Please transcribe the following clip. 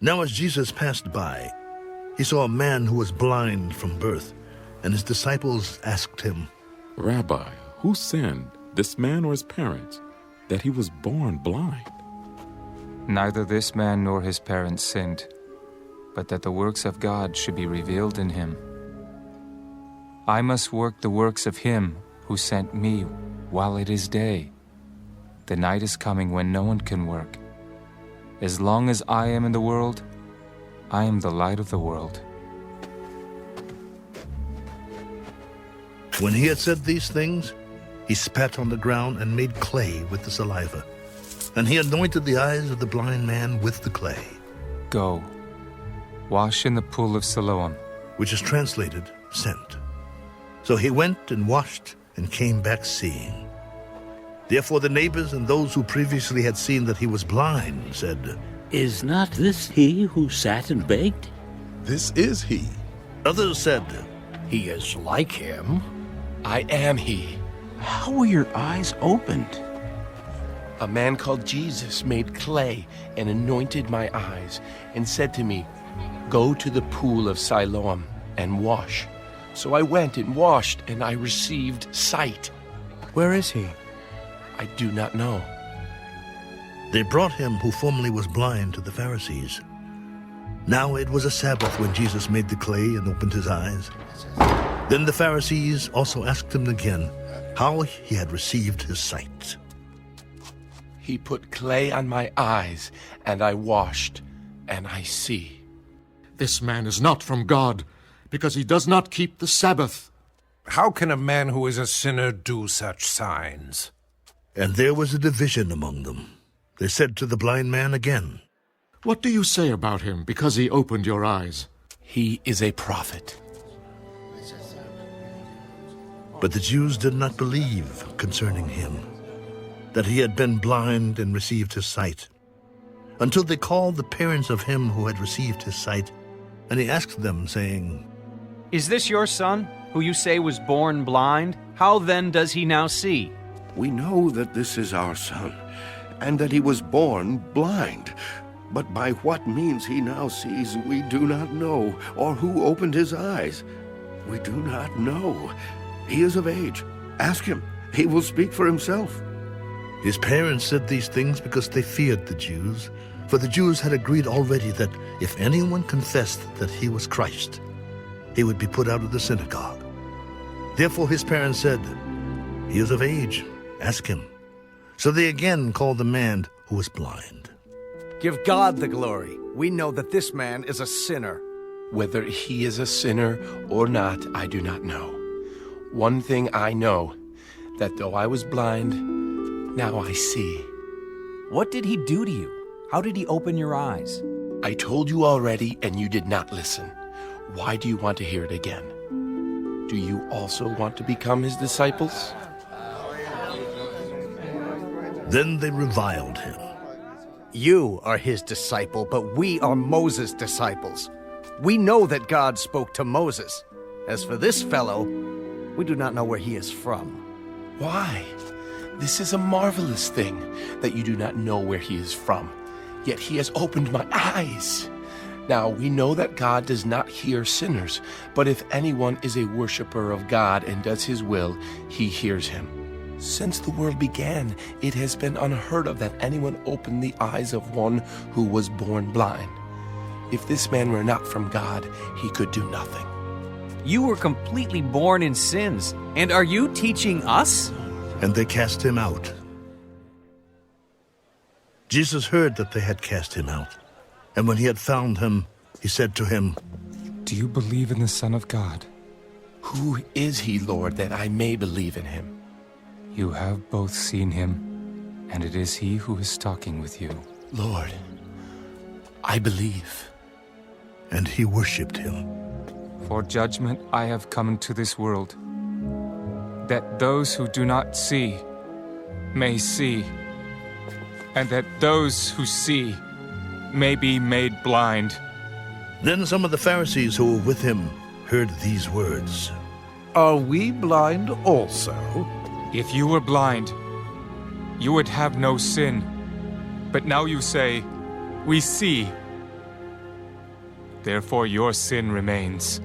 Now as Jesus passed by, he saw a man who was blind from birth, and his disciples asked him, Rabbi, who sinned, this man or his parents, that he was born blind? Neither this man nor his parents sinned, but that the works of God should be revealed in him. I must work the works of him who sent me while it is day. The night is coming when no one can work. As long as I am in the world, I am the light of the world. When he had said these things, he spat on the ground and made clay with the saliva. And he anointed the eyes of the blind man with the clay. Go, wash in the pool of Siloam. Which is translated, sent. So he went and washed and came back seeing. Therefore the neighbors and those who previously had seen that he was blind said, Is not this he who sat and begged? This is he. Others said, He is like him. I am he. How were your eyes opened? A man called Jesus made clay and anointed my eyes and said to me, Go to the pool of Siloam and wash. So I went and washed, and I received sight. Where is he? I do not know. They brought him who formerly was blind to the Pharisees. Now it was a Sabbath when Jesus made the clay and opened his eyes. Then the Pharisees also asked him again how he had received his sight. He put clay on my eyes, and I washed, and I see. This man is not from God, because he does not keep the Sabbath. How can a man who is a sinner do such signs? And there was a division among them. They said to the blind man again, What do you say about him, because he opened your eyes? He is a prophet. But the Jews did not believe concerning him, that he had been blind and received his sight, until they called the parents of him who had received his sight, and he asked them, saying, Is this your son, who you say was born blind? How then does he now see? We know that this is our son, and that he was born blind. But by what means he now sees we do not know, or who opened his eyes. We do not know. He is of age. Ask him. He will speak for himself. His parents said these things because they feared the Jews, for the Jews had agreed already that if anyone confessed that he was Christ, he would be put out of the synagogue. Therefore his parents said, He is of age. Ask him. So they again called the man who was blind. Give God the glory. We know that this man is a sinner. Whether he is a sinner or not, I do not know. One thing I know, that though I was blind, now I see. What did he do to you? How did he open your eyes? I told you already, and you did not listen. Why do you want to hear it again? Do you also want to become his disciples? Then they reviled him. You are his disciple, but we are Moses' disciples. We know that God spoke to Moses. As for this fellow, we do not know where he is from. Why? This is a marvelous thing, that you do not know where he is from. Yet he has opened my eyes. Now we know that God does not hear sinners, but if anyone is a worshiper of God and does his will, he hears him. Since the world began, it has been unheard of that anyone opened the eyes of one who was born blind. If this man were not from God, he could do nothing. You were completely born in sins, and are you teaching us? And they cast him out. Jesus heard that they had cast him out, and when he had found him, he said to him, Do you believe in the Son of God? Who is he, Lord, that I may believe in him? You have both seen him, and it is he who is talking with you. Lord, I believe. And he worshipped him. For judgment I have come into this world, that those who do not see may see, and that those who see may be made blind. Then some of the Pharisees who were with him heard these words. Are we blind also? If you were blind, you would have no sin. But now you say, We see. Therefore your sin remains.